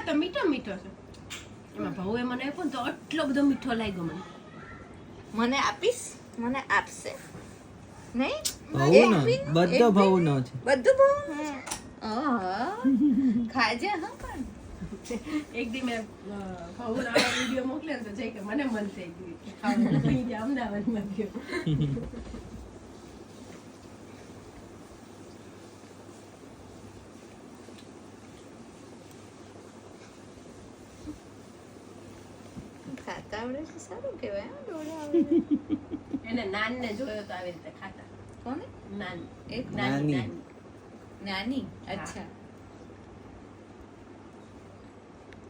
તો મીઠો મીઠો છે. એમાં ભાવે મને આપ્યો ને તો આટલો બધો મીઠો લાગ્યો મને. મને આપીશ, મને આપશે નહીં? ભાવનો બધો ભાવનો છે. બધું ભાવ ખાજે. હા પણ એક દી મેં ભાવનો વિડીયો મોકલ્યો તો જઈ કે મને મન થઈ ગયું કે ખાવાનું અહીં ગયા અમદાવાદમાં ગયો. ખાતા આવડે છે, સારું કહેવાય. હા, ડોળે આવડે. એને નાન ને જોયો તો આવી રીતે ખાતા. કોને? નાન એક નાની નાની. નાની? અચ્છા.